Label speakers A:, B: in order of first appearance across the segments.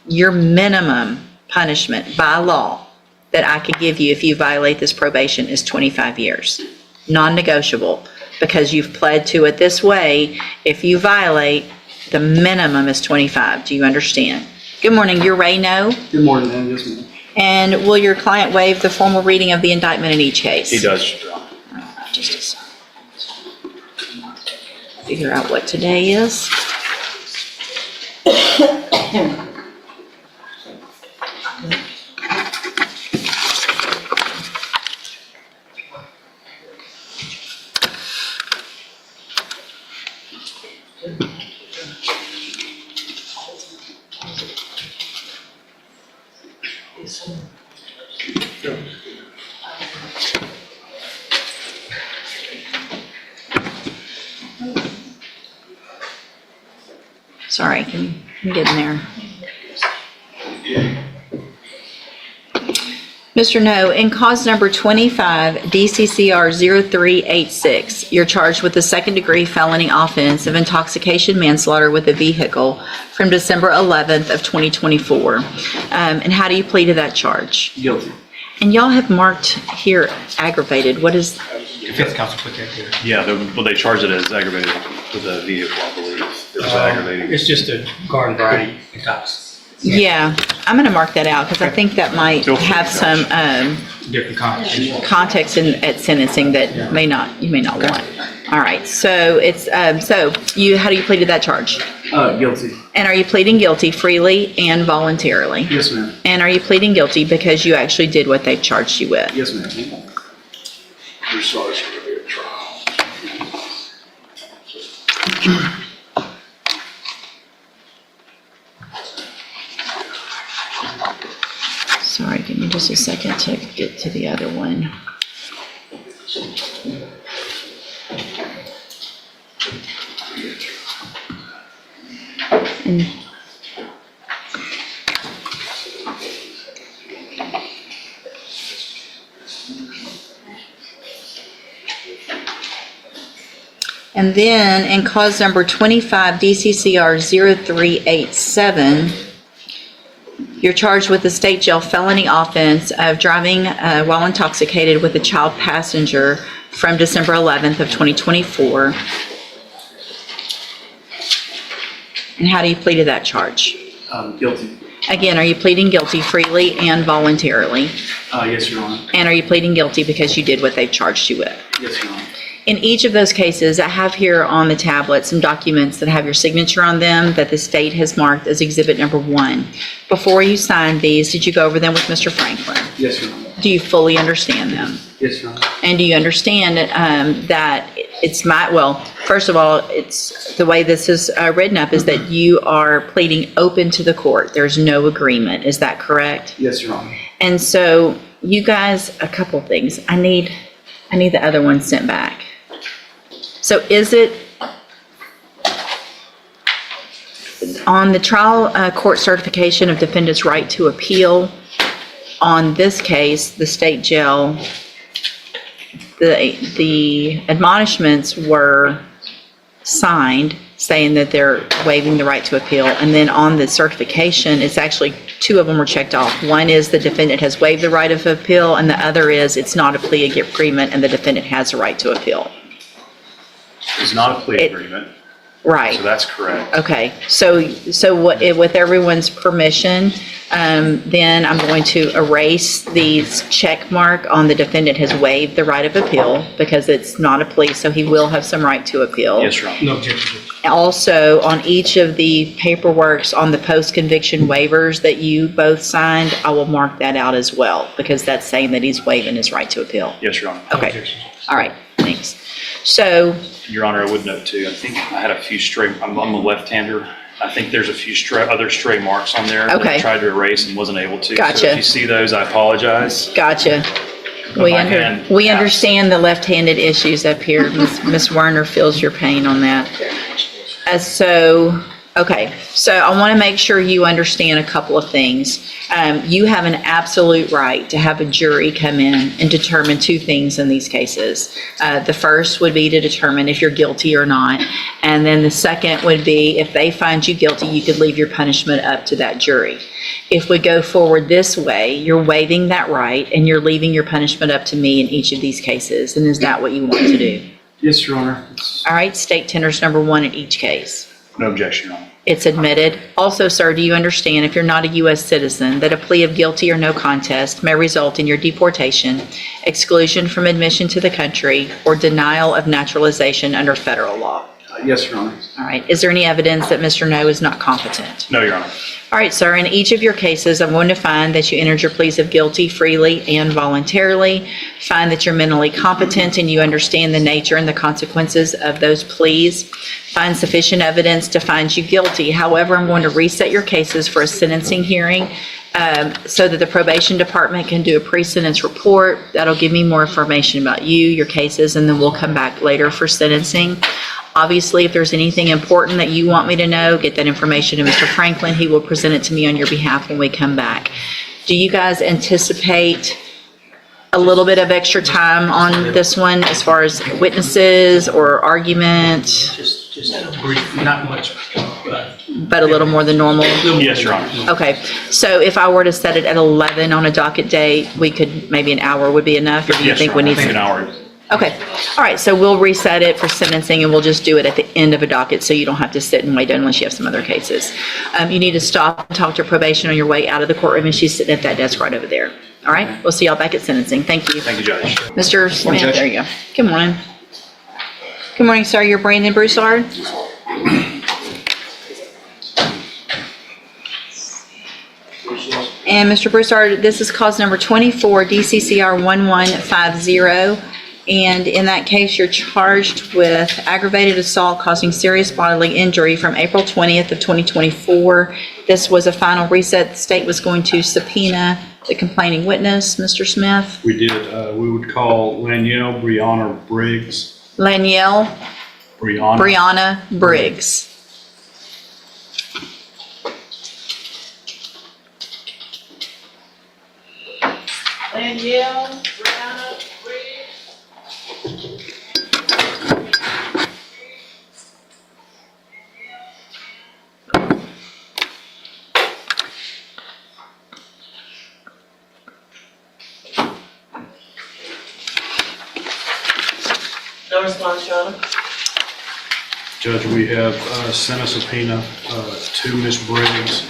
A: your minimum punishment by law that I could give you if you violate this probation is 25 years. Non-negotiable, because you've pled to it this way. If you violate, the minimum is 25. Do you understand? Good morning, you're Ray No?
B: Good morning, ma'am. Yes, ma'am.
A: And will your client waive the formal reading of the indictment in each case?
C: He does, Your Honor.
A: Just a second. Figure out what today is. Sorry, can you get in there? Mr. No, in cause number 25, DCCR 0386, you're charged with the second-degree felony offense of intoxication manslaughter with a vehicle from December 11th of 2024. And how do you plead to that charge?
B: Guilty.
A: And y'all have marked here aggravated. What is?
D: Defense counsel put that here.
C: Yeah, they charged it as aggravated with a vehicle, I believe. It was aggravating.
D: It's just a garden variety intox.
A: Yeah, I'm going to mark that out because I think that might
C: Feel free
A: have
C: to
A: some
D: Different context.
A: context at sentencing that you may not want. All right, so it's how do you plead to that charge?
B: Guilty.
A: And are you pleading guilty freely and voluntarily?
B: Yes, ma'am.
A: And are you pleading guilty because you actually did what they charged you with?
B: Yes, ma'am.
E: You're sorry it's going to be a trial.
A: Sorry, give me just a second to get to the other one. And then in cause number 25, DCCR 0387, you're charged with the state jail felony offense of driving while intoxicated with a child passenger from December 11th of 2024. And how do you plead to that charge?
B: Guilty.
A: Again, are you pleading guilty freely and voluntarily?
B: Yes, Your Honor.
A: And are you pleading guilty because you did what they've charged you with?
B: Yes, Your Honor.
A: In each of those cases, I have here on the tablet some documents that have your signature on them that the state has marked as exhibit number 1. Before you signed these, did you go over them with Mr. Franklin?
B: Yes, Your Honor.
A: Do you fully understand them?
B: Yes, Your Honor.
A: And do you understand that it's first of all, it's the way this is written up is that you are pleading open to the court. There's no agreement. Is that correct?
B: Yes, Your Honor.
A: And so you guys, a couple things. I need the other one sent back. So is it on the trial court certification of defendant's right to appeal? On this case, the state jail, the admonishments were signed saying that they're waiving the right to appeal. And then on the certification, it's actually 2 of them were checked off. One is the defendant has waived the right of appeal, and the other is it's not a plea agreement and the defendant has a right to appeal.
C: It's not a plea agreement,
A: Right.
C: so that's correct.
A: Okay, so with everyone's permission, then I'm going to erase the check mark on the defendant has waived the right of appeal because it's not a plea, so he will have some right to appeal.
C: Yes, Your Honor.
D: No objection.
A: Also, on each of the paperworks on the post-conviction waivers that you both signed, I will mark that out as well because that's saying that he's waiving his right to appeal.
C: Yes, Your Honor.
D: No
A: Okay,
D: objection.
A: all right, thanks. So,
C: Your Honor, I would note too, I think I had a few I'm a left-hander. I think there's a few other stray marks on there that
A: Okay.
C: I tried to erase and wasn't able to.
A: Gotcha.
C: So if you see those, I apologize.
A: gotcha.
C: But my hand
A: We
C: taps.
A: understand the left-handed issues up here. Ms. Werner feels your pain on that. So Okay, so I want to make sure you understand a couple of things. You have an absolute right to have a jury come in and determine two things in these cases. The first would be to determine if you're guilty or not. And then the second would be if they find you guilty, you could leave your punishment up to that jury. If we go forward this way, you're waiving that right and you're leaving your punishment up to me in each of these cases. And is that what you want to do?
B: Yes, Your Honor.
A: All right, state tenders number one in each case.
C: No objection, Your Honor.
A: It's admitted. Also, sir, do you understand if you're not a U.S. citizen that a plea of guilty or no contest may result in your deportation, exclusion from admission to the country, or denial of naturalization under federal law?
B: Yes, Your Honor.
A: All right. Is there any evidence that Mr. No is not competent?
C: No, Your Honor.
A: All right, sir. In each of your cases, I'm going to find that you entered your pleas of guilty freely and voluntarily, find that you're mentally competent and you understand the nature and the consequences of those pleas, find sufficient evidence to find you guilty. However, I'm going to reset your cases for a sentencing hearing so that the probation department can do a pre-sentence report. That'll give me more information about you, your cases, and then we'll come back later for sentencing. Obviously, if there's anything important that you want me to know, get that information to Mr. Franklin. He will present it to me on your behalf when we come back. Do you guys anticipate a little bit of extra time on this one as far as witnesses or argument,
D: Just brief, not much,
A: but a little more than normal?
C: Yes, Your Honor.
A: Okay, so if I were to set it at 11 on a docket date, we could, maybe an hour would be enough? Or do you
C: Yes,
A: think
C: Your
A: we
C: Honor.
A: need
C: I think an
A: some?
C: hour.
A: Okay, all right, so we'll reset it for sentencing and we'll just do it at the end of a docket so you don't have to sit and wait unless you have some other cases. You need to stop and talk to probation on your way out of the courtroom and she's sitting at that desk right over there. All right, we'll see y'all back at sentencing. Thank you.
C: Thank you, Judge.
A: Mr. Smith,
E: Judge.
A: there you go. Good morning. Good morning, sir. You're Brandon Broussard? And Mr. Broussard, this is cause number 24, DCCR 1150. And in that case, you're charged with aggravated assault causing serious bodily injury from April 20th of 2024. This was a final reset. The state was going to subpoena the complaining witness, Mr. Smith.
F: We did. We would call Lanielle Brianna Briggs.
A: Lanielle
F: Brianna.
A: Brianna Briggs.
G: Danielle Brianna Briggs. No response, Your Honor.
F: Judge, we have sent a subpoena to Ms. Briggs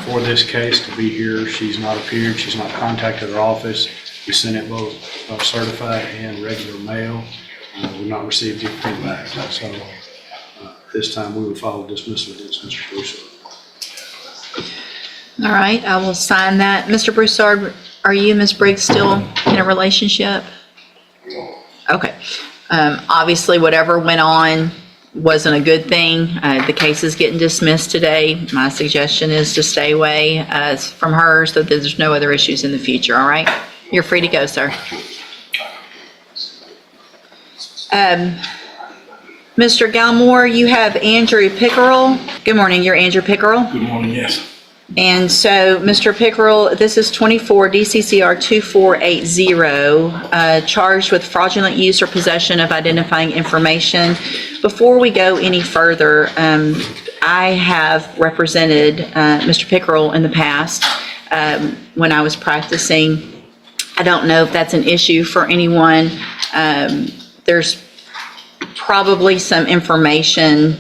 F: for this case to be here. She's not appeared. She's not contacted our office. We sent it both certified and regular mail. We've not received anything back. So this time we would file dismissal against Mr. Broussard.
A: All right, I will sign that. Mr. Broussard, are you and Ms. Briggs still in a relationship? Okay. Obviously, whatever went on wasn't a good thing. The case is getting dismissed today. My suggestion is to stay away from her so that there's no other issues in the future, all right? You're free to go, sir. Mr. Galmore, you have Andrew Pickerel. Good morning, you're Andrew Pickerel.
E: Good morning, yes.
A: And so, Mr. Pickerel, this is 24 DCCR 2480, charged with fraudulent use or possession of identifying information. Before we go any further, I have represented Mr. Pickerel in the past when I was practicing. I don't know if that's an issue for anyone. There's probably some information,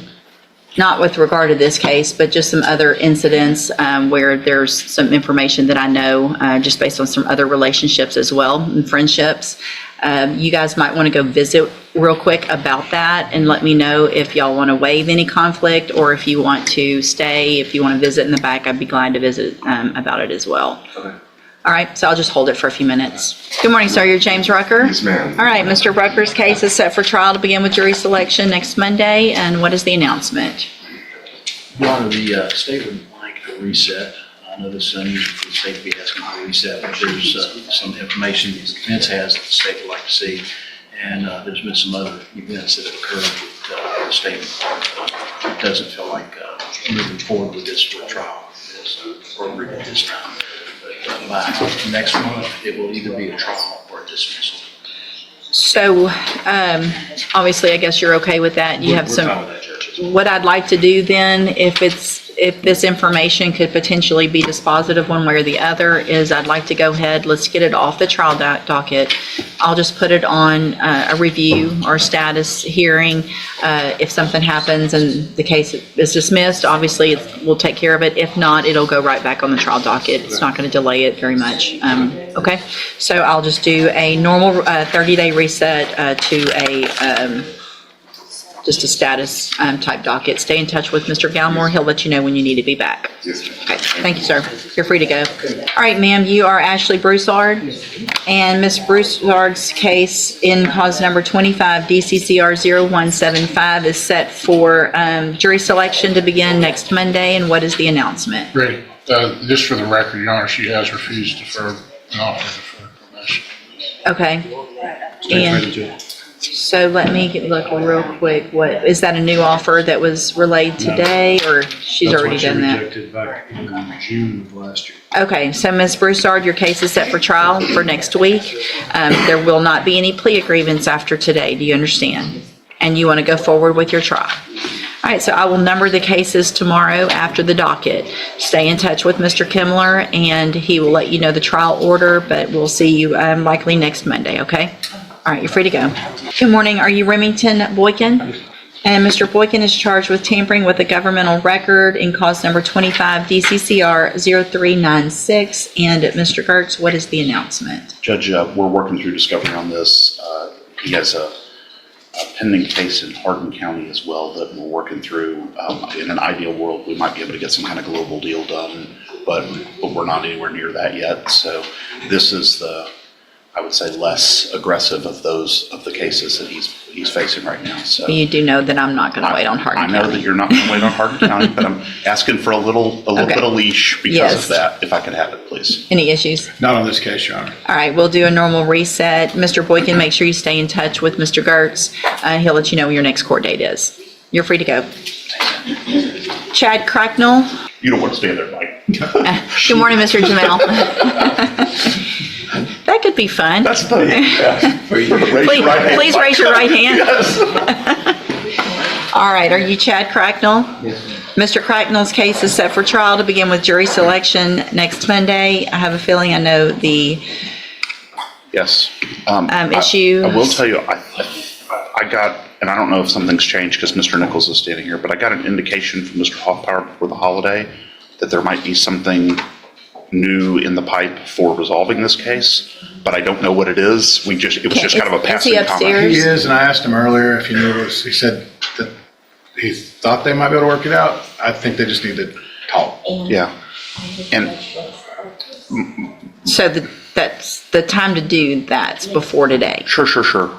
A: not with regard to this case, but just some other incidents where there's some information that I know just based on some other relationships as well and friendships. You guys might want to go visit real quick about that and let me know if y'all want to waive any conflict or if you want to stay. If you want to visit in the back, I'd be glad to visit about it as well.
E: Okay.
A: All right, so I'll just hold it for a few minutes. Good morning, sir. You're James Rucker?
E: Yes, ma'am.
A: All right, Mr. Rucker's case is set for trial to begin with jury selection next Monday. And what is the announcement?
H: Your Honor, the state would like a reset. I know this is unusual for the state to be asking for a reset, but there's some information the defense has that the state would like to see. And there's been some other events that have occurred that the statement. It doesn't feel like moving forward with this for trial is appropriate at this time. But by next month, it will either be a trial or a dismissal.
A: So, obviously, I guess you're okay with that. You have
H: We're
A: some.
H: fine with that, Judge.
A: What I'd like to do then, if this information could potentially be dispositive one way or the other, is I'd like to go ahead, let's get it off the trial docket. I'll just put it on a review or status hearing. If something happens and the case is dismissed, obviously we'll take care of it. If not, it'll go right back on the trial docket. It's not going to delay it very much. Okay, so I'll just do a normal 30-day reset to a just a status type docket. Stay in touch with Mr. Galmore. He'll let you know when you need to be back.
E: Yes, ma'am.
A: Okay, thank you, sir. You're free to go. All right, ma'am, you are Ashley Broussard. And Ms. Broussard's case in cause number 25 DCCR 0175 is set for jury selection to begin next Monday. And what is the announcement?
E: Great. Just for the record, Your Honor, she has refused to defer an offer to defer probation.
A: Okay.
F: Stay
A: And
F: free to judge.
A: so let me look real quick. What, is that a new offer that was relayed today or she's already done that?
F: That's what she rejected back in June of last year.
A: Okay, so Ms. Broussard, your case is set for trial for next week. There will not be any plea agreements after today. Do you understand? And you want to go forward with your trial. All right, so I will number the cases tomorrow after the docket. Stay in touch with Mr. Kimmler and he will let you know the trial order, but we'll see you likely next Monday, okay? All right, you're free to go. Good morning. Are you Remington Boykin? And Mr. Boykin is charged with tampering with a governmental record in cause number 25 DCCR 0396. And Mr. Gertz, what is the announcement?
I: Judge, we're working through discovery on this. He has a pending case in Hardin County as well that we're working through. In an ideal world, we might be able to get some kind of global deal done, but we're not anywhere near that yet. So this is the, I would say, less aggressive of the cases that he's facing right now. So
A: You do know that I'm not going to wait on Hardin
I: I
A: County.
I: know that you're not going to wait on Hardin County, but I'm asking for a little
A: Okay.
I: bit of leash because
A: Yes.
I: of that, if I could have it, please.
A: Any issues?
B: Not on this case, Your Honor.
A: All right, we'll do a normal reset. Mr. Boykin, make sure you stay in touch with Mr. Gertz. He'll let you know when your next court date is. You're free to go. Chad Cracknell.
I: You don't want to stand there, Mike.
A: Good morning, Mr. Jamel. That could be fun.
I: That's funny. Yeah. Raise your
A: Please,
I: right hand,
A: please
I: Mike.
A: raise your right hand.
I: Yes.
A: All right, are you Chad Cracknell? Yes, ma'am. Mr. Cracknell's case is set for trial to begin with jury selection next Monday. I have a feeling I know the
I: Yes.
A: issue.
I: I will tell you, I got, and I don't know if something's changed because Mr. Nichols is standing here, but I got an indication from Mr. Hoffpower before the holiday that there might be something new in the pipe for resolving this case, but I don't know what it is. It was just kind of a
A: Is he
I: passing comment.
A: upstairs?
B: He is, and I asked him earlier if he knew it was, he said that he thought they might be able to work it out. I think they just need to talk.
I: Yeah. And
A: So that's the time to do that's before today.
I: sure.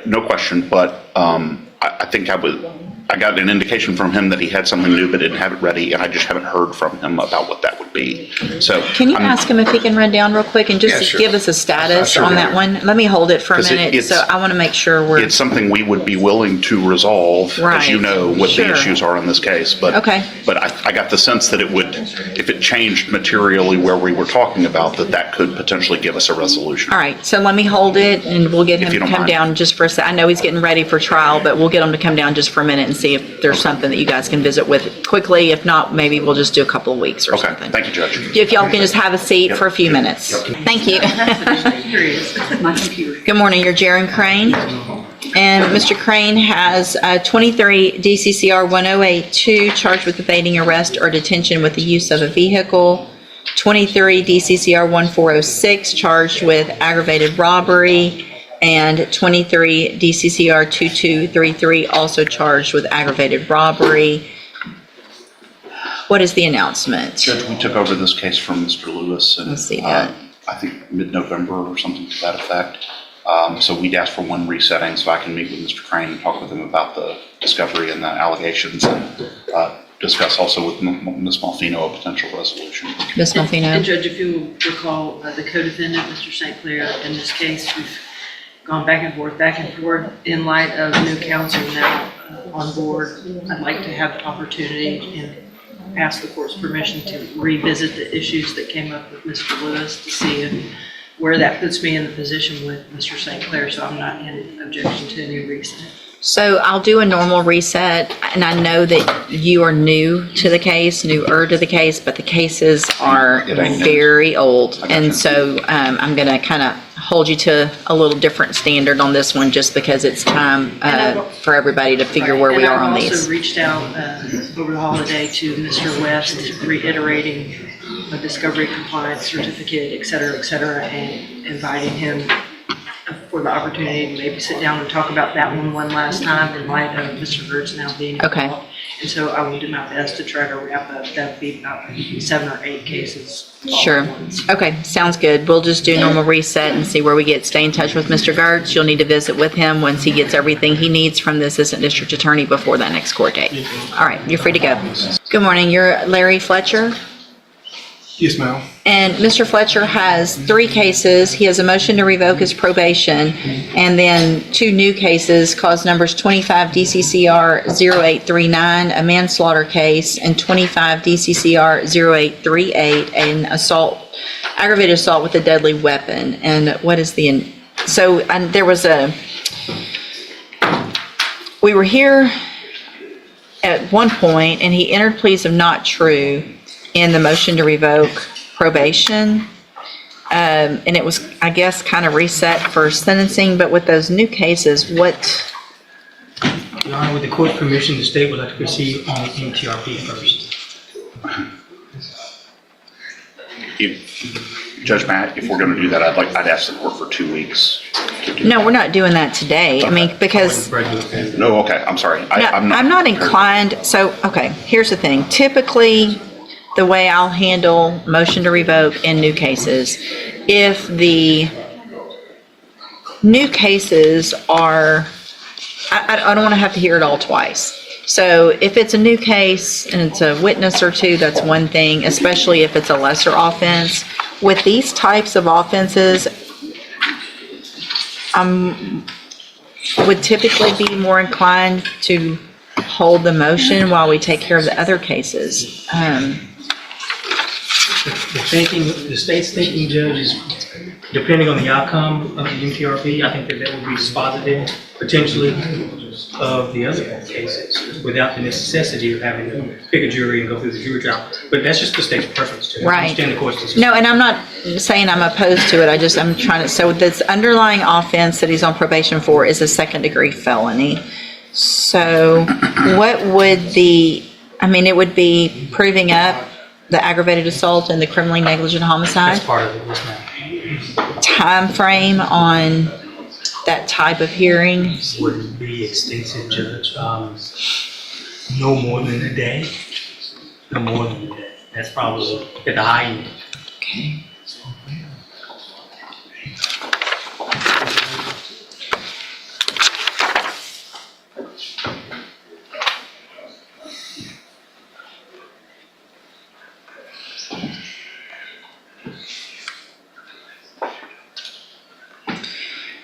I: No question, but I think I got an indication from him that he had something new but didn't have it ready, and I just haven't heard from him about what that would be. So
A: Can you ask him if he can run down real quick and
B: Yeah,
A: just
B: sure.
A: give us a status
I: Sure.
A: on that one? Let me hold it for a
I: 'Cause
A: minute.
I: it's-
A: So I want to make sure we're,
I: it's something we would be willing to resolve, as you
A: Right.
I: know what
A: Sure.
I: the issues are in this case. But
A: Okay.
I: But I got the sense that it would, if it changed materially where we were talking about, that could potentially give us a resolution.
A: all right, so let me hold it and we'll get him
I: If you
A: to
I: don't
A: come
I: mind.
A: down just for a sec. I know he's getting ready for trial, but we'll get him to come down just for a minute and see if there's something that you guys can visit with quickly. If not, maybe we'll just do a couple of weeks or
I: Okay,
A: something.
I: thank you, Judge.
A: If y'all can just have a seat for a few minutes. Thank you. Good morning, you're Jaron Crane. And Mr. Crane has 23 DCCR 1082 charged with evading arrest or detention with the use of a vehicle. 23 DCCR 1406 charged with aggravated robbery. And 23 DCCR 2233 also charged with aggravated robbery. What is the announcement?
I: Judge, we took over this case from Mr. Lewis and
A: Let's see that.
I: I think mid-November or something to that effect. So we'd asked for one resetting so I can meet with Mr. Crane and talk with him about the discovery and the allegations and discuss also with Ms. Malfino a potential resolution.
A: Ms.
J: And
A: Malfino?
J: Judge, if you will recall, the co-defendant, Mr. St. Clair, in this case, we've gone back and forth in light of new counsel now on board. I'd like to have the opportunity and ask the court's permission to revisit the issues that came up with Mr. Lewis to see where that puts me in the position with Mr. St. Clair, so I'm not in objection to a new reset.
A: So I'll do a normal reset, and I know that you are new to the case, newer to the case, but the cases are very old. And so I'm going to kind of hold you to a little different standard on this one, just because it's time for everybody to figure where we are on
J: And I've
A: these.
J: also reached out over the holiday to Mr. West, reiterating a discovery compliance certificate, et cetera, and inviting him for the opportunity to maybe sit down and talk about that one last time in light of Mr. Bird's now being involved.
A: Okay.
J: And so I will do my best to try to wrap up, that'd be about 7 or 8 cases. all
A: Sure.
J: at once.
A: Okay, sounds good. We'll just do normal reset and see where we get. Stay in touch with Mr. Gertz. You'll need to visit with him once he gets everything he needs from the Assistant District Attorney before that next court date. All right, you're free to go. Good morning. You're Larry Fletcher?
K: Yes, ma'am.
A: And Mr. Fletcher has 3 cases. He has a motion to revoke his probation, and then 2 new cases, cause numbers 25 DCCR 0839, a manslaughter case, and 25 DCCR 0838, an assault, aggravated assault with a deadly weapon. And what is the, there was we were here at one point, and he entered pleas of not true in the motion to revoke probation. And it was, I guess, kind of reset for sentencing, but with those new cases, what,
D: Your Honor, with the court's permission, the state would like to proceed on the MTRP first.
I: Judge Matt, if we're going to do that, I'd ask the court for 2 weeks. To do
A: no, we're not doing that today. I mean, because,
I: No, okay, I'm sorry.
A: no, I'm not inclined, so, okay, here's the thing. Typically, the way I'll handle motion to revoke in new cases, if the new cases are, I don't want to have to hear it all twice. So if it's a new case and it's a witness or 2, that's one thing, especially if it's a lesser offense. With these types of offenses, would typically be more inclined to hold the motion while we take care of the other cases.
D: The state's thinking, Judge, is depending on the outcome of the MTRP, I think that would be dispositive potentially of the other cases without the necessity of having to pick a jury and go through the jury trial. But that's just the state's preference to
A: Right.
D: understand the court's decision.
A: No, and I'm not saying I'm opposed to it, I'm trying to, so this underlying offense that he's on probation for is a second-degree felony. So what would it would be proving up the aggravated assault and the criminally negligent homicide?
D: That's part of it, yes, ma'am.
A: Time frame on that type of hearing?
D: Would be extensive, Judge. No more than a day. No more than a day. That's probably at the high end.
A: Okay.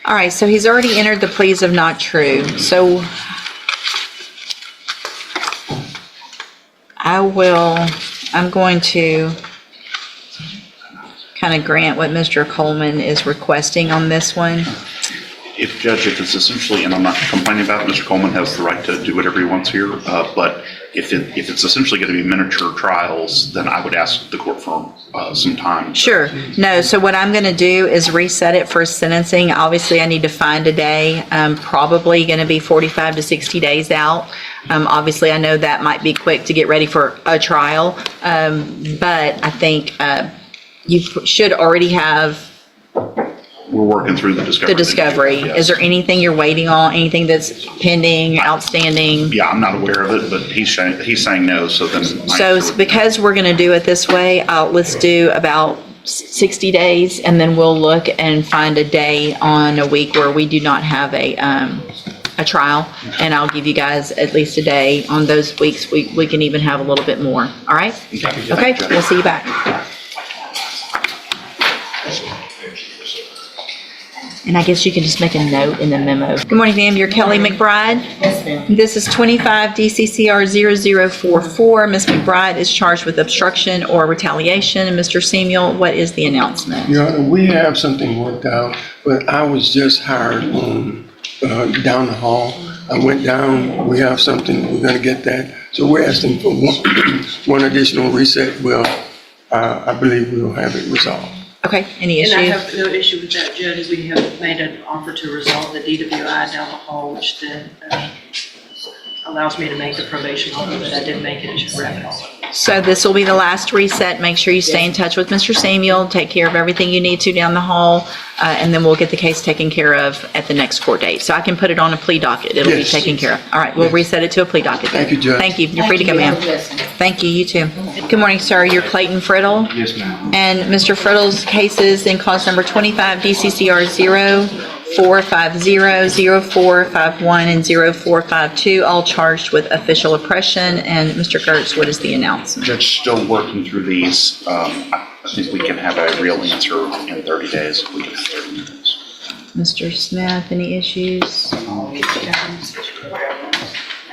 A: All right, so he's already entered the pleas of not true. So I'm going to kind of grant what Mr. Coleman is requesting on this one.
I: If it's essentially, and I'm not complaining about it, Mr. Coleman has the right to do whatever he wants here, but if it's essentially going to be miniature trials, then I would ask the court for some time.
A: Sure. No, so what I'm going to do is reset it for sentencing. Obviously, I need to find a day. Probably going to be 45 to 60 days out. Obviously, I know that might be quick to get ready for a trial, but I think you should already have
I: We're working through the discovery.
A: Yes. Is there anything you're waiting on, anything that's pending, outstanding?
I: Yeah, I'm not aware of it, but he's saying no, so then.
A: So because we're going to do it this way, let's do about 60 days, and then we'll look and find a day on a week where we do not have a trial, and I'll give you guys at least a day. On those weeks, we can even have a little bit more. All right? Okay, we'll see you back. And I guess you can just make a note in the memo. Good morning, ma'am. You're Kelly McBride.
G: Yes, ma'am.
A: This is 25 DCCR 0044. Ms. McBride is charged with obstruction or retaliation. And Mr. Samuel, what is the announcement?
K: Your Honor, we have something worked out, but I was just hired on, down the hall. I went down, we have something, we're gonna get that. So we're asking for one additional reset. Well, I believe we'll have it resolved.
A: Okay, any
J: And I
A: issue?
J: have no issue with that, Judge. We have made an offer to resolve the DWI down the hall, which then allows me to make the probation offer that I did make it as rapid.
A: So this will be the last reset. Make sure you stay in touch with Mr. Samuel, take care of everything you need to down the hall, and then we'll get the case taken care of at the next court date. So I can put it on a plea docket. It'll be
K: Yes.
A: taken care of. All right, we'll reset it to a plea docket.
K: Thank you, Judge.
A: Thank you. You're free to go, ma'am. Thank you, you too. Good morning, sir. You're Clayton Friddle.
F: Yes, ma'am.
A: And Mr. Friddle's cases in cause number 25 DCCR 0450, 0451, and 0452, all charged with official oppression. And Mr. Gertz, what is the announcement?
I: Judge, still working through these. I think we can have a real answer in 30 days. We can have 30 minutes.
A: Mr. Smith, any issues?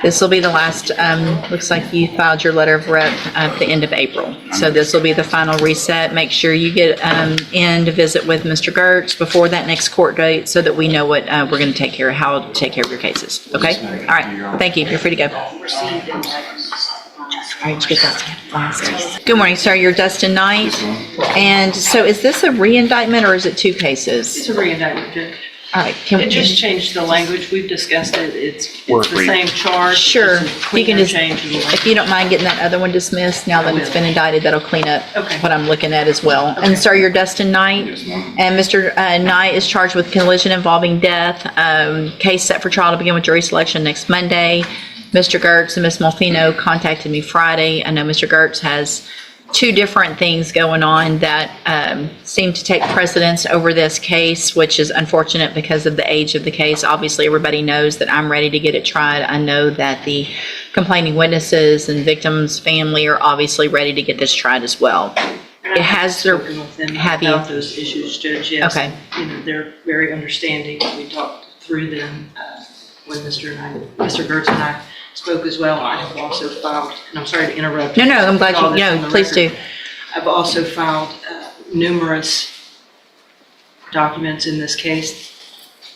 A: This will be the last, looks like you filed your letter of rep at the end of April. So this will be the final reset. Make sure you get in to visit with Mr. Gertz before that next court date so that we know what we're going to take care of, how to take care of your cases. Okay? All right. Thank you. You're free to go. All right, you get that last. Good morning, sir. You're Dustin Knight. And so is this a re-indictment or is it two cases?
J: It's a re-indictment, Judge.
A: All right. Can
J: It
A: we
J: just changed the language. We've discussed it. It's the
I: Agree.
J: same charge.
A: Sure.
J: Just a
A: You can
J: cleaner
A: just,
J: change in the language.
A: if you don't mind getting that other one dismissed, now that it's been indicted, that'll clean up
J: Okay.
A: what I'm looking at as well. And sir, you're Dustin Knight. And Mr. Knight is charged with collision involving death. Case set for trial to begin with jury selection next Monday. Mr. Gertz and Ms. Malfino contacted me Friday. I know Mr. Gertz has two different things going on that seem to take precedence over this case, which is unfortunate because of the age of the case. Obviously, everybody knows that I'm ready to get it tried. I know that the complaining witnesses and victims' family are obviously ready to get this tried as well.
J: And
A: It has their,
J: spoken with them
A: have you?
J: about those issues, Judge, yes.
A: Okay.
J: You know, they're very understanding. We talked through them when Mr. Gertz and I spoke as well. I have also filed, and I'm sorry to interrupt.
A: No, I'm glad
J: All
A: you,
J: this on
A: no,
J: the
A: please do.
J: record. I've also filed numerous documents in this case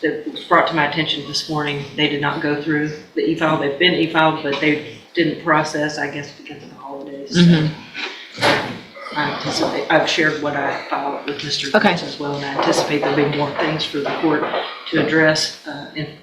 J: that was brought to my attention this morning. They did not go through the e-file. They've been e-filed, but they didn't process, I guess, because of the holidays. So,
A: Mhm.
J: I anticipate, I've shared what I filed with Mr.
A: Okay.
J: Gertz as well, and I anticipate there'll be more things for the court to address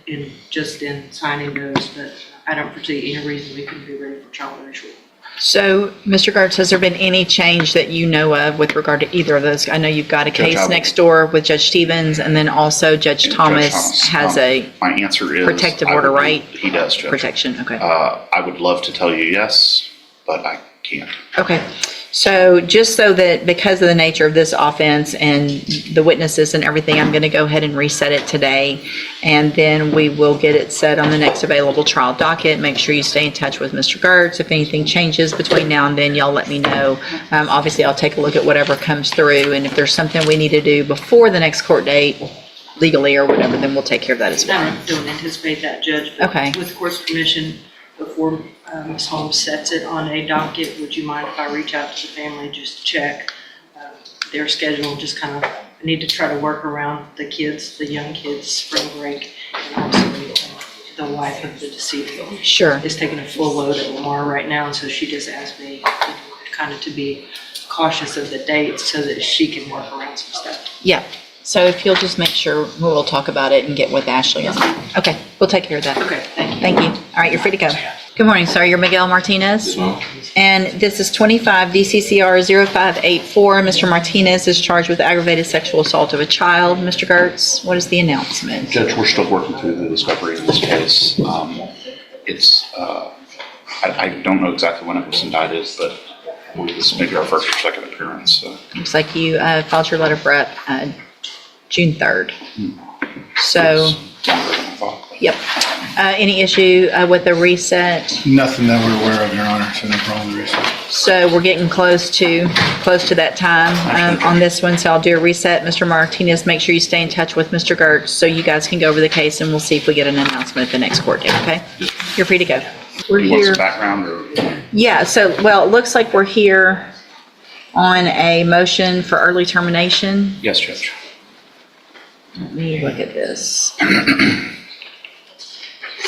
J: in signing those, but I don't foresee any reason we couldn't be ready for trial very shortly.
A: So, Mr. Gertz, has there been any change that you know of with regard to either of those? I know you've got a
I: Judge,
A: case
I: I would-
A: next door with Judge Stevens, and then also Judge Thomas has a
I: My answer is.
A: protective
I: I
A: order,
I: would-
A: right?
I: He does, Judge.
A: protection. Okay.
I: I would love to tell you yes, but I can't.
A: Okay. So just so that because of the nature of this offense and the witnesses and everything, I'm going to go ahead and reset it today. And then we will get it set on the next available trial docket. Make sure you stay in touch with Mr. Gertz. If anything changes between now and then, y'all let me know. Obviously, I'll take a look at whatever comes through. And if there's something we need to do before the next court date, legally or whatever, then we'll take care of that as well.
J: I don't anticipate that, Judge. But
A: Okay.
J: with the court's permission, before Ms. Holmes sets it on a docket, would you mind if I reach out to the family just to check their schedule? Just kind of, I need to try to work around the kids, the young kids' spring break, and also the wife of the decedent
A: Sure.
J: is taking a full load at Lamar right now, and so she just asked me kind of to be cautious of the dates so that she can work around some stuff.
A: Yeah. So if you'll just make sure, we'll talk about it and get with Ashley on that. Okay, we'll take care of that.
J: Okay, thank you.
A: Thank you. All right, you're free to go. Good morning, sir. You're Miguel Martinez. And this is 25 DCCR 0584. Mr. Martinez is charged with aggravated sexual assault of a child. Mr. Gertz, what is the announcement?
I: Judge, we're still working through the discovery in this case. I don't know exactly when it was indicted, but this may be our first or second appearance, so.
A: Looks like you filed your letter of rep June 3rd. So, yep. Any issue with the reset?
B: Nothing that we're aware of, Your Honor, so no problem with the reset.
A: So we're getting close to that time on this one, so I'll do a reset. Mr. Martinez, make sure you stay in touch with Mr. Gertz so you guys can go over the case, and we'll see if we get an announcement at the next court date, okay? You're free to go. We're
I: You want
A: here.
I: some background or?
A: Yeah, so, well, it looks like we're here on a motion for early termination.
I: Yes, Judge.
A: Let me look at this.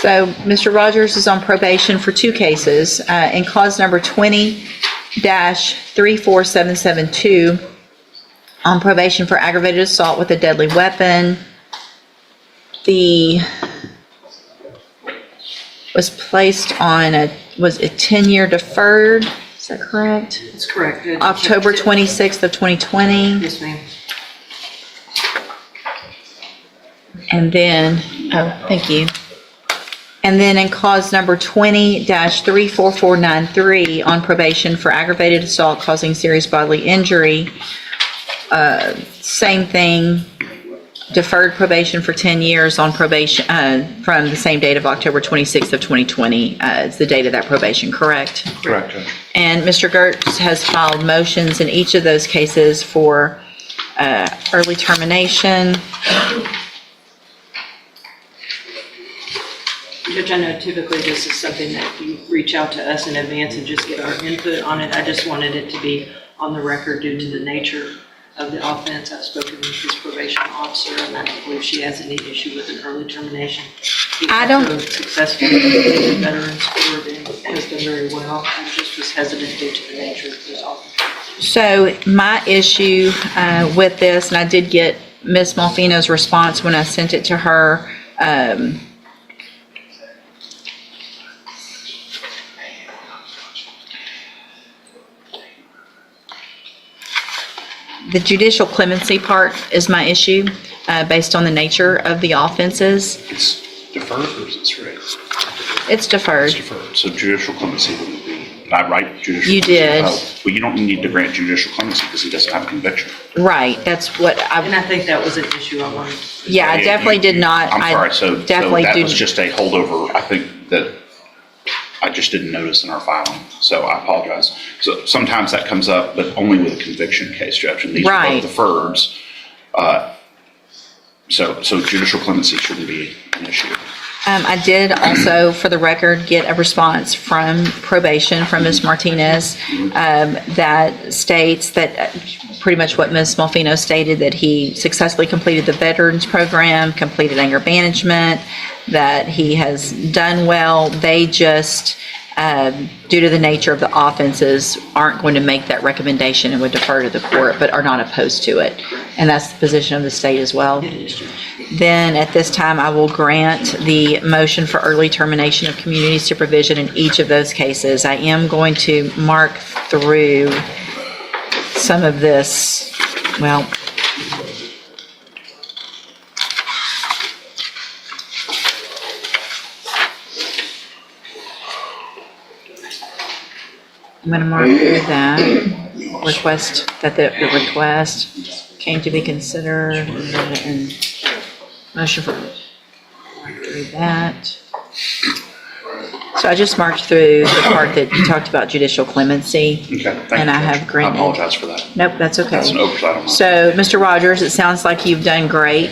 A: So Mr. Rogers is on probation for 2 cases, in cause number 20-34772, on probation for aggravated assault with a deadly weapon. Was placed on was a 10-year deferred, is that correct?
J: That's correct.
A: October 26th of 2020.
J: Yes, ma'am.
A: And then, thank you. And then in cause number 20-34493, on probation for aggravated assault causing serious bodily injury, same thing, deferred probation for 10 years on probation, from the same date of October 26th of 2020, is the date of that probation, correct?
I: Correct, Judge.
A: And Mr. Gertz has filed motions in each of those cases for early termination.
J: Judge, I know typically this is something that you reach out to us in advance and just get our input on it. I just wanted it to be on the record due to the nature of the offense. I've spoken with his probation officer, and I don't believe she has any issue with an early termination.
A: I don't-
J: He also successfully completed Veterans Court and has done very well. I just was hesitant due to the nature of this offense.
A: So my issue with this, and I did get Ms. Malfino's response when I sent it to her, the judicial clemency part is my issue, based on the nature of the offenses.
I: It's deferred or is it straight?
A: It's deferred.
I: It's deferred, so judicial clemency wouldn't be, did I write judicial?
A: You did.
I: Oh, well, you don't need to grant judicial clemency because he doesn't have a conviction.
A: Right, that's what
J: And
A: I,
J: I think that was an issue I wanted.
A: yeah, I definitely did not.
I: I'm
A: I
I: sorry, so
A: definitely
I: that
A: do-
I: was just a holdover, I think that I just didn't notice in our filing, so I apologize. So sometimes that comes up, but only with a conviction case, Judge, and these are
A: Right.
I: both deferreds. So judicial clemency shouldn't be an issue.
A: I did also, for the record, get a response from probation from Ms. Martinez that states that pretty much what Ms. Malfino stated, that he successfully completed the veterans program, completed anger management, that he has done well. They just, due to the nature of the offenses, aren't going to make that recommendation and would defer to the court, but are not opposed to it. And that's the position of the state as well.
J: It is, Judge.
A: Then at this time, I will grant the motion for early termination of community supervision in each of those cases. I am going to mark through some of this, well, I'm going to mark through that request, that the request came to be considered, and motion for, mark through that. So I just marked through the part that you talked about judicial clemency.
I: Okay, thank you.
A: And I have
I: Judge.
A: granted.
I: I apologize for that.
A: Nope, that's okay.
I: That's an oversight on my.
A: So, Mr. Rogers, it sounds like you've done great.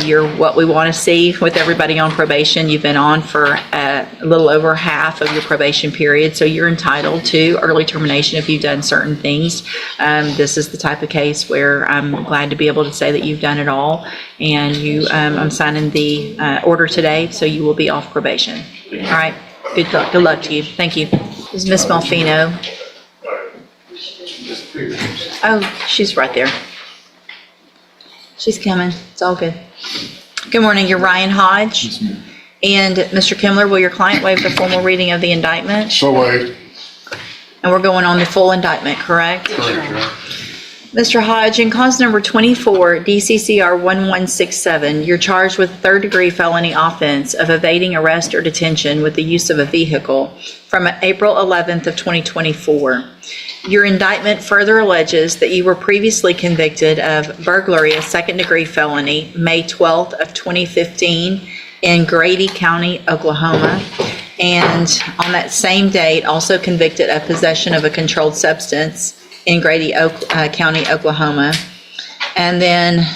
A: You're what we want to see with everybody on probation. You've been on for a little over half of your probation period, so you're entitled to early termination if you've done certain things. This is the type of case where I'm glad to be able to say that you've done it all. And you, I'm signing the order today, so you will be off probation. All right, good luck to you. Thank you. This is Ms. Malfino. Oh, she's right there. She's coming. It's all good. Good morning. You're Ryan Hodge. And Mr. Kimler, will your client waive the formal reading of the indictment?
E: So waived.
A: And we're going on the full indictment, correct? Mr. Hodge, in cause number 24, DCCR 1167, you're charged with third-degree felony offense of evading arrest or detention with the use of a vehicle from April 11th of 2024. Your indictment further alleges that you were previously convicted of burglary, a second-degree felony, May 12th of 2015 in Grady County, Oklahoma. And on that same date, also convicted of possession of a controlled substance in Grady County, Oklahoma. And then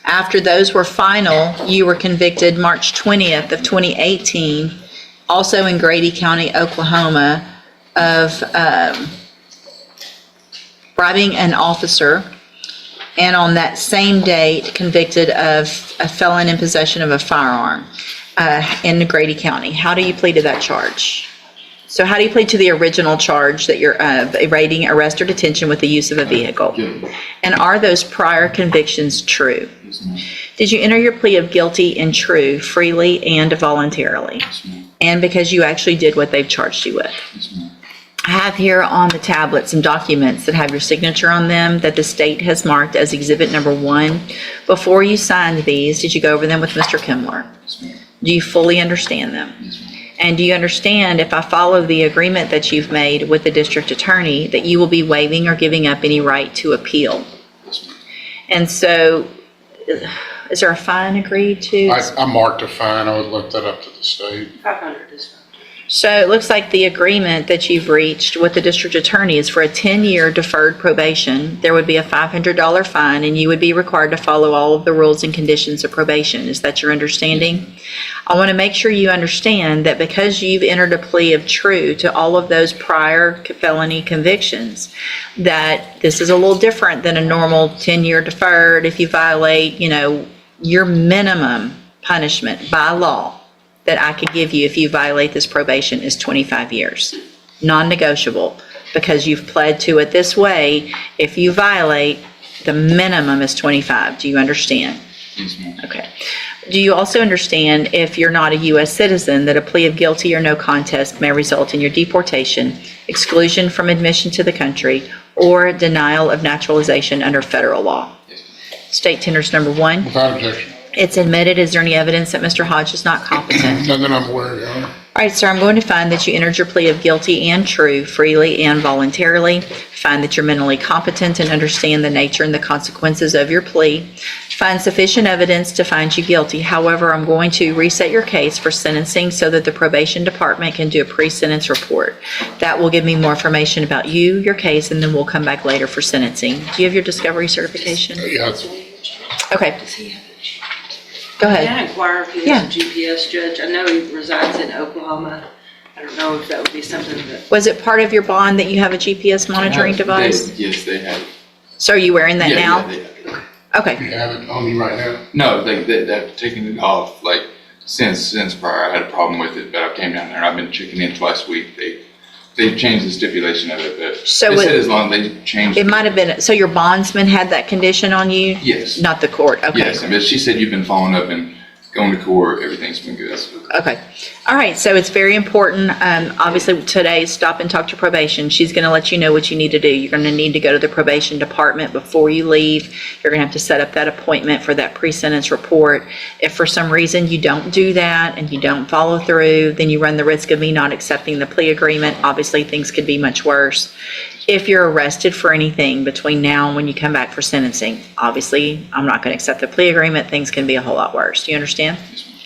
A: after those were final, you were convicted March 20th of 2018, also in Grady County, Oklahoma, of bribing an officer. And on that same date, convicted of a felon in possession of a firearm in Grady County. How do you plead to that charge? So how do you plead to the original charge that you're evading arrest or detention with the use of a vehicle? And are those prior convictions true? Did you enter your plea of guilty and true freely and voluntarily? And because you actually did what they've charged you with? I have here on the tablet some documents that have your signature on them that the state has marked as exhibit number 1. Before you signed these, did you go over them with Mr. Kimler? Do you fully understand them? And do you understand, if I follow the agreement that you've made with the district attorney, that you will be waiving or giving up any right to appeal? And so, is there a fine agreed to?
E: I marked a fine. I would look that up to the state.
J: 500 is fine.
A: So it looks like the agreement that you've reached with the district attorney is for a 10-year deferred probation. There would be a $500 fine, and you would be required to follow all of the rules and conditions of probation. Is that your understanding? I want to make sure you understand that because you've entered a plea of true to all of those prior felony convictions, that this is a little different than a normal 10-year deferred. If you violate, your minimum punishment by law that I could give you if you violate this probation is 25 years, non-negotiable, because you've pled to it this way. If you violate, the minimum is 25. Do you understand?
L: Yes, ma'am.
A: Okay. Do you also understand, if you're not a U.S. citizen, that a plea of guilty or no contest may result in your deportation, exclusion from admission to the country, or denial of naturalization under federal law?
L: Yes, ma'am.
A: State tenders number 1.
E: Without objection.
A: It's admitted. Is there any evidence that Mr. Hodge is not competent?
E: None that I'm aware of, Your Honor.
A: All right, sir, I'm going to find that you entered your plea of guilty and true freely and voluntarily. Find that you're mentally competent and understand the nature and the consequences of your plea. Find sufficient evidence to find you guilty. However, I'm going to reset your case for sentencing so that the probation department can do a pre-sentence report. That will give me more information about you, your case, and then we'll come back later for sentencing. Do you have your discovery certification?
E: Yeah,
A: Okay. Go
J: Can
A: ahead.
J: I inquire if he has a GPS, Judge? I know he resides in Oklahoma. I don't know if that would be something that,
A: Was it part of your bond that you have a GPS monitoring device?
L: Yes, they have.
A: So are you wearing that now?
L: Yeah, they have.
A: Okay.
E: you have it on you right now?
L: No, they've taken it off, like, since prior. I had a problem with it, but I came down there, I've been checking in twice a week. They've changed the stipulation of it, but
A: So
L: they said
A: it-
L: as long as they changed.
A: It might have been, so your bondsman had that condition on you?
L: Yes.
A: Not the court? Okay.
L: Yes, but she said you've been following up and going to court, everything's been good.
A: Okay. All right, so it's very important. Obviously, today, stop and talk to probation. She's going to let you know what you need to do. You're going to need to go to the probation department before you leave. You're going to have to set up that appointment for that pre-sentence report. If for some reason you don't do that and you don't follow through, then you run the risk of me not accepting the plea agreement. Obviously, things could be much worse. If you're arrested for anything between now and when you come back for sentencing, obviously, I'm not going to accept the plea agreement. Things can be a whole lot worse. Do you understand?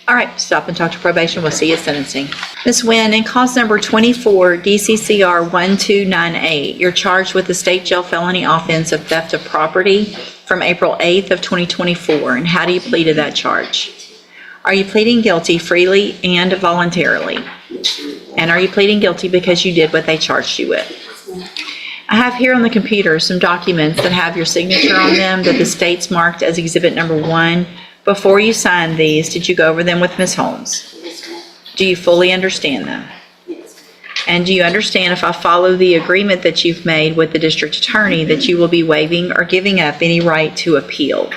A: All right, stop and talk to probation. We'll see you at sentencing. Ms. Nguyen, in cause number 24, DCCR 1298, you're charged with the state jail felony offense of theft of property from April 8th of 2024. And how do you plead to that charge? Are you pleading guilty freely and voluntarily? And are you pleading guilty because you did what they charged you with? I have here on the computer some documents that have your signature on them that the state's marked as exhibit number 1. Before you signed these, did you go over them with Ms. Holmes? Do you fully understand them? And do you understand, if I follow the agreement that you've made with the district attorney, that you will be waiving or giving up any right to appeal?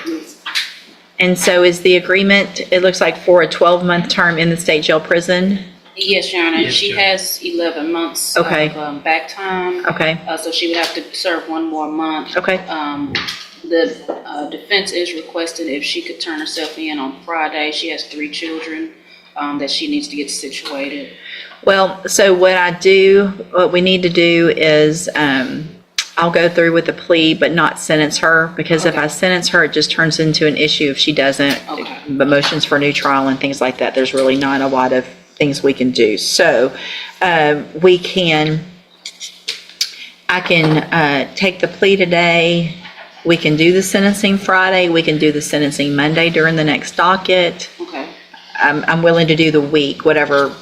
A: And so is the agreement, it looks like, for a 12-month term in the state jail prison?
M: Yes, Your Honor.
D: Yes,
M: She
D: Judge.
M: has 11 months
A: Okay.
M: of back time.
A: Okay,
M: So she would have to serve one more month.
A: okay.
M: The defense is requesting if she could turn herself in on Friday. She has 3 children that she needs to get situated.
A: Well, so what we need to do is I'll go through with the plea, but not sentence her, because if I sentence her, it just turns into an issue if she doesn't.
M: Okay.
A: The motions for new trial and things like that, there's really not a lot of things we can do. So, I can take the plea today. We can do the sentencing Friday. We can do the sentencing Monday during the next docket.
M: Okay.
A: I'm willing to do the week, whatever.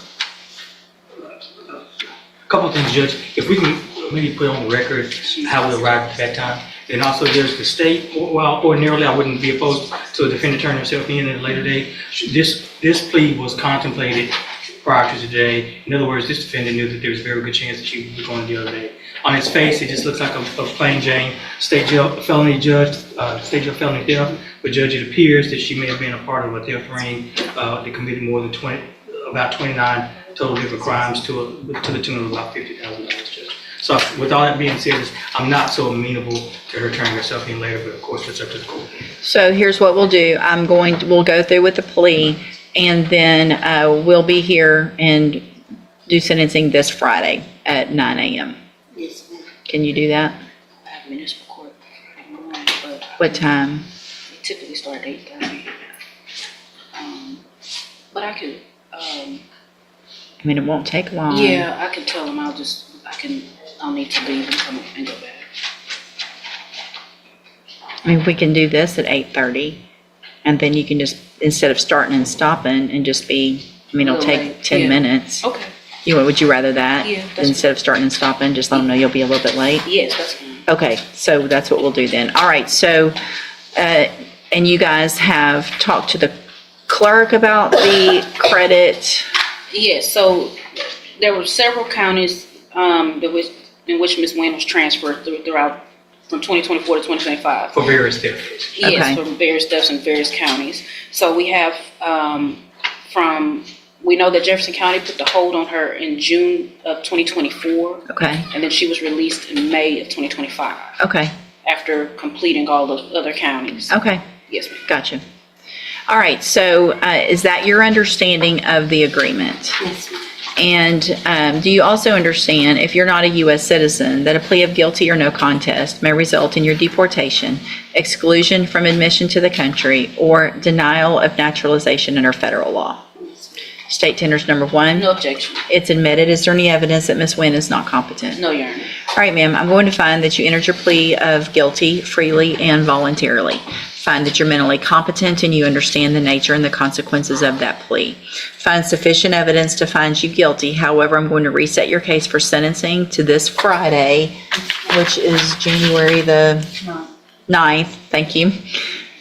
D: Couple of things, Judge, if we can maybe put on the record how we arrived at that time. And also, there's the state, well, ordinarily, I wouldn't be opposed to a defendant turning herself in at a later date. This plea was contemplated prior to today. In other words, this defendant knew that there was a very good chance that she would be going the other day. On its face, it just looks like a plain Jane state jail felony theft. But Judge, it appears that she may have been a part of a theft ring that committed more than about 29 total different crimes to the tune of about $50,000, Judge. So with all that being said, I'm not so amenable to her turning herself in later, but of course, that's up to the court.
A: So here's what we'll do. We'll go through with the plea, and then we'll be here and do sentencing this Friday at 9 a.m.
M: Yes, ma'am.
A: Can you do that?
M: I have municipal court in the morning, but
A: What time?
M: they typically start at 8:30. But I could,
A: I mean, it won't take long.
M: yeah, I can tell them I'll need to leave and come and go back.
A: I mean, we can do this at 8:30, and then you can just, instead of starting and stopping, and just be, I mean, it'll
M: Little
A: take
M: late,
A: 10
M: yeah.
A: minutes.
M: Okay,
A: Would you rather that?
M: Yeah, that's
A: Instead of starting and stopping, just let them know you'll be a little bit late?
M: yes, that's fine.
A: Okay, so that's what we'll do then. All right, so, and you guys have talked to the clerk about the credit?
M: Yes, so there were several counties in which Ms. Wynn was transferred throughout from 2024 to 2025.
D: For various thefts.
A: Okay.
M: Yes, from various thefts in various counties. So we have we know that Jefferson County put the hold on her in June of 2024,
A: Okay,
M: and then she was released in May of 2025
A: okay,
M: after completing all the other counties.
A: okay,
M: Yes, ma'am.
A: gotcha. All right, so is that your understanding of the agreement?
M: Yes, ma'am.
A: And do you also understand, if you're not a U.S. citizen, that a plea of guilty or no contest may result in your deportation, exclusion from admission to the country, or denial of naturalization under federal law? State tenders number 1.
M: No objection.
A: It's admitted. Is there any evidence that Ms. Wynn is not competent?
M: No, Your Honor.
A: All right, ma'am, I'm going to find that you entered your plea of guilty freely and voluntarily. Find that you're mentally competent and you understand the nature and the consequences of that plea. Find sufficient evidence to find you guilty. However, I'm going to reset your case for sentencing to this Friday, which is January the 9th, thank you,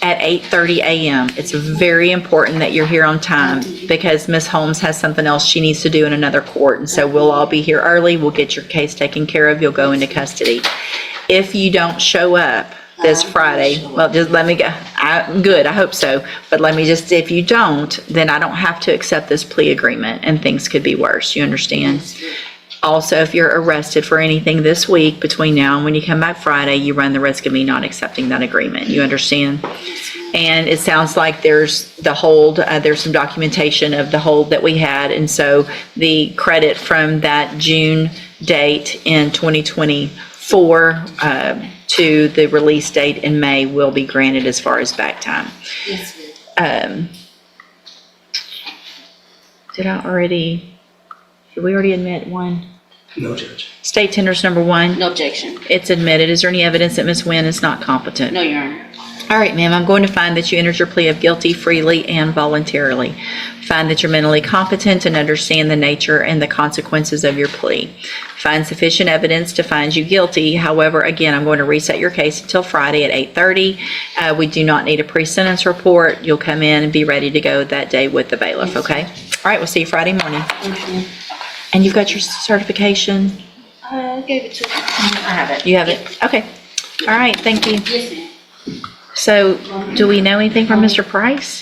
A: at 8:30 a.m. It's very important that you're here on time because Ms. Holmes has something else she needs to do in another court. And so we'll all be here early. We'll get your case taken care of. You'll go into custody. If you don't show up this Friday, well, just let me go. Good, I hope so. But let me just, if you don't, then I don't have to accept this plea agreement and things could be worse. You understand? Also, if you're arrested for anything this week between now and when you come back Friday, you run the risk of me not accepting that agreement. You understand? And it sounds like there's the hold, there's some documentation of the hold that we had. And so the credit from that June date in 2024 to the release date in May will be granted as far as back time.
M: Yes, ma'am.
A: Did we already admit one?
D: No, Judge.
A: State tenders number 1.
M: No objection.
A: It's admitted. Is there any evidence that Ms. Wynn is not competent?
M: No, Your Honor.
A: All right, ma'am, I'm going to find that you entered your plea of guilty freely and voluntarily. Find that you're mentally competent and understand the nature and the consequences of your plea. Find sufficient evidence to find you guilty. However, again, I'm going to reset your case until Friday at 8:30. We do not need a pre-sentence report. You'll come in and be ready to go that day with the bailiff, okay? All right, we'll see you Friday morning. And you've got your certification?
M: I gave it to you.
A: I have it. You have it? Okay. All right, thank you.
M: Yes, ma'am.
A: So, do we know anything from Mr. Price?